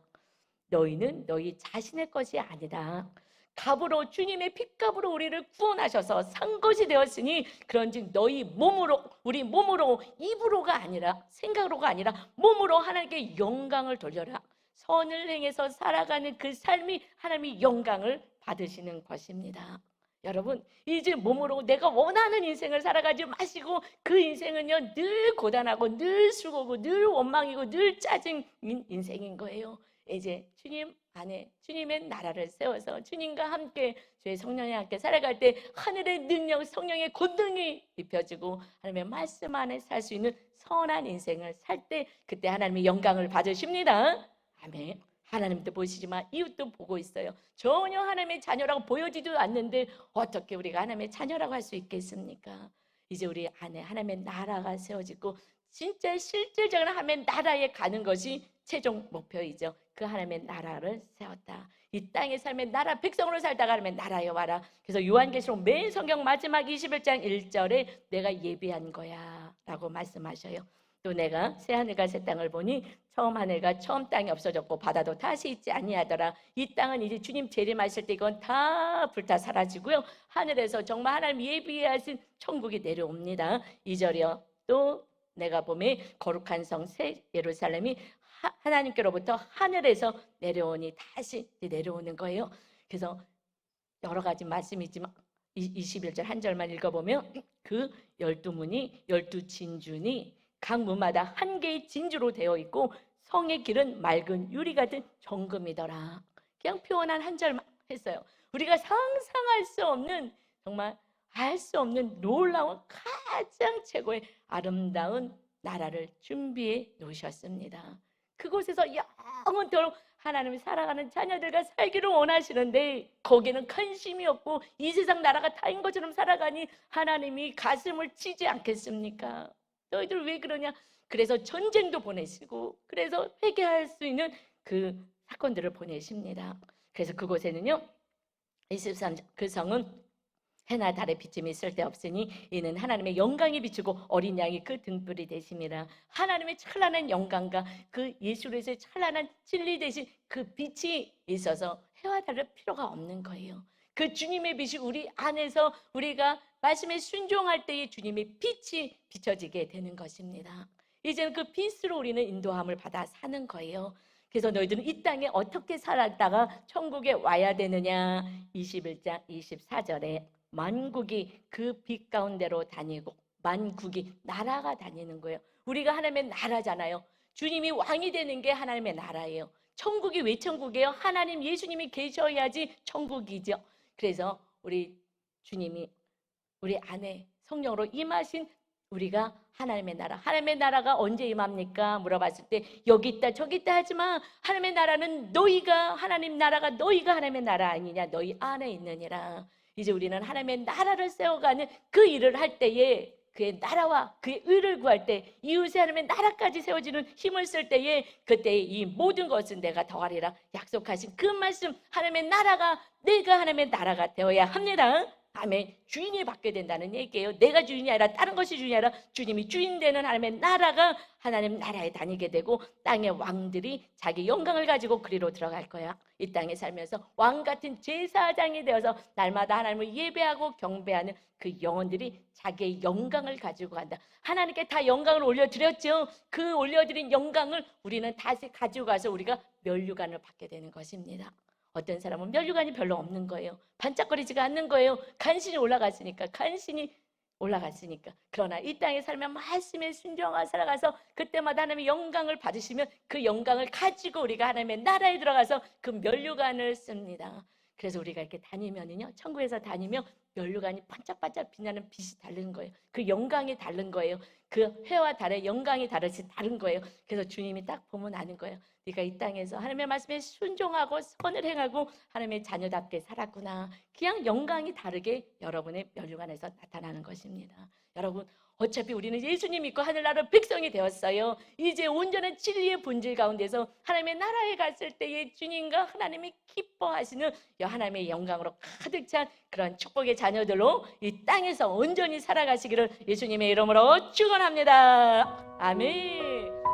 너희는 너희 자신의 것이 아니다. 값으로, 주님의 핏값으로 우리를 구원하셔서 산 것이 되었으니 그런즉 너희 몸으로, 우리 몸으로, 입으로가 아니라 생각으로가 아니라 몸으로 하나님께 영광을 돌려라. 선을 행해서 살아가는 그 삶이 하나님의 영광을 받으시는 것입니다. 여러분, 이제 몸으로 내가 원하는 인생을 살아가지 마시고 그 인생은요 늘 고단하고 늘 수고고 늘 원망이고 늘 짜증인 인생인 거예요. 이제 주님 안에 주님의 나라를 세워서 주님과 함께 주의 성령이 함께 살아갈 때 하늘의 능력, 성령의 권능이 입혀지고 하나님의 말씀 안에 살 수 있는 선한 인생을 살 때 그때 하나님의 영광을 받으십니다. 아멘. 하나님도 보시지만 이웃도 보고 있어요. 전혀 하나님의 자녀라고 보여지도 않는데 어떻게 우리가 하나님의 자녀라고 할 수 있겠습니까? 이제 우리 안에 하나님의 나라가 세워지고 진짜 실질적으로 하나님의 나라에 가는 것이 최종 목표이죠. 그 하나님의 나라를 세웠다. 이 땅의 삶의 나라 백성으로 살다가 하나님의 나라에 와라. 그래서 요한계시록 맨 성경 마지막 21장 1절에 내가 예비한 거야 라고 말씀하셔요. 또 내가 새 하늘과 새 땅을 보니 처음 하늘과 처음 땅이 없어졌고 바다도 다시 있지 아니하더라. 이 땅은 이제 주님 재림하실 때 이건 다 불타 사라지고요. 하늘에서 정말 하나님 예비하신 천국이 내려옵니다. 2절이요. 또 내가 보면 거룩한 성 새 예루살렘이 하나님께로부터 하늘에서 내려오니 다시 내려오는 거예요. 그래서 여러 가지 말씀이지만 21절 한 절만 읽어보면 그 12문이 12진주니 각 문마다 한 개의 진주로 되어 있고 성의 길은 맑은 유리 같은 정금이더라. 그냥 표현한 한 절만 했어요. 우리가 상상할 수 없는, 정말 알 수 없는 놀라운 가장 최고의 아름다운 나라를 준비해 놓으셨습니다. 그곳에서 영원토록 하나님이 사랑하는 자녀들과 살기를 원하시는데 거기는 관심이 없고 이 세상 나라가 다인 것처럼 살아가니 하나님이 가슴을 치지 않겠습니까? 너희들 왜 그러냐? 그래서 전쟁도 보내시고 그래서 회개할 수 있는 그 사건들을 보내십니다. 그래서 그곳에는요 23절 그 성은 해나 달의 비침이 쓸데없으니 이는 하나님의 영광이 비추고 어린 양이 그 등불이 되심이라. 하나님의 찬란한 영광과 그 예수로서의 찬란한 진리 대신 그 빛이 있어서 해와 달을 필요가 없는 거예요. 그 주님의 빛이 우리 안에서 우리가 말씀에 순종할 때에 주님의 빛이 비춰지게 되는 것입니다. 이제는 그 빛으로 우리는 인도함을 받아 사는 거예요. 그래서 너희들은 이 땅에 어떻게 살았다가 천국에 와야 되느냐. 21장 24절에 만국이 그 빛 가운데로 다니고, 만국이 나라가 다니는 거예요. 우리가 하나님의 나라잖아요. 주님이 왕이 되는 게 하나님의 나라예요. 천국이 왜 천국이에요? 하나님 예수님이 계셔야지 천국이죠. 그래서 우리 주님이 우리 안에 성령으로 임하신 우리가 하나님의 나라. 하나님의 나라가 언제 임합니까? 물어봤을 때 여기 있다 저기 있다 하지만 하나님의 나라는 너희가, 하나님 나라가 너희가 하나님의 나라 아니냐, 너희 안에 있느니라. 이제 우리는 하나님의 나라를 세워가는 그 일을 할 때에, 그의 나라와 그의 의를 구할 때, 이웃의 하나님의 나라까지 세워지는 힘을 쓸 때에 그때 이 모든 것은 내가 더하리라 약속하신 그 말씀, 하나님의 나라가, 내가 하나님의 나라가 되어야 합니다. 아멘. 주인이 받게 된다는 얘기예요. 내가 주인이 아니라 다른 것이 주인이 아니라 주님이 주인 되는 하나님의 나라가 하나님 나라에 다니게 되고 땅의 왕들이 자기 영광을 가지고 그리로 들어갈 거야. 이 땅에 살면서 왕 같은 제사장이 되어서 날마다 하나님을 예배하고 경배하는 그 영혼들이 자기의 영광을 가지고 간다. 하나님께 다 영광을 올려드렸죠. 그 올려드린 영광을 우리는 다시 가지고 가서 우리가 면류관을 받게 되는 것입니다. 어떤 사람은 면류관이 별로 없는 거예요. 반짝거리지가 않는 거예요. 간신히 올라갔으니까. 그러나 이 땅에 살면 말씀에 순종하고 살아가서 그때마다 하나님의 영광을 받으시면 그 영광을 가지고 우리가 하나님의 나라에 들어가서 그 면류관을 씁니다. 그래서 우리가 이렇게 다니면은요, 천국에서 다니면 면류관이 반짝반짝 빛나는 빛이 다른 거예요. 그 영광이 다른 거예요. 그 해와 달의 영광이 다른 거예요. 그래서 주님이 딱 보면 아는 거예요. 네가 이 땅에서 하나님의 말씀에 순종하고 선을 행하고 하나님의 자녀답게 살았구나. 그냥 영광이 다르게 여러분의 면류관에서 나타나는 것입니다. 여러분, 어차피 우리는 예수님 믿고 하늘나라 백성이 되었어요. 이제 온전한 진리의 본질 가운데서 하나님의 나라에 갔을 때에 주님과 하나님이 기뻐하시는 하나님의 영광으로 가득 찬 그런 축복의 자녀들로 이 땅에서 온전히 살아가시기를 예수님의 이름으로 축원합니다. 아멘.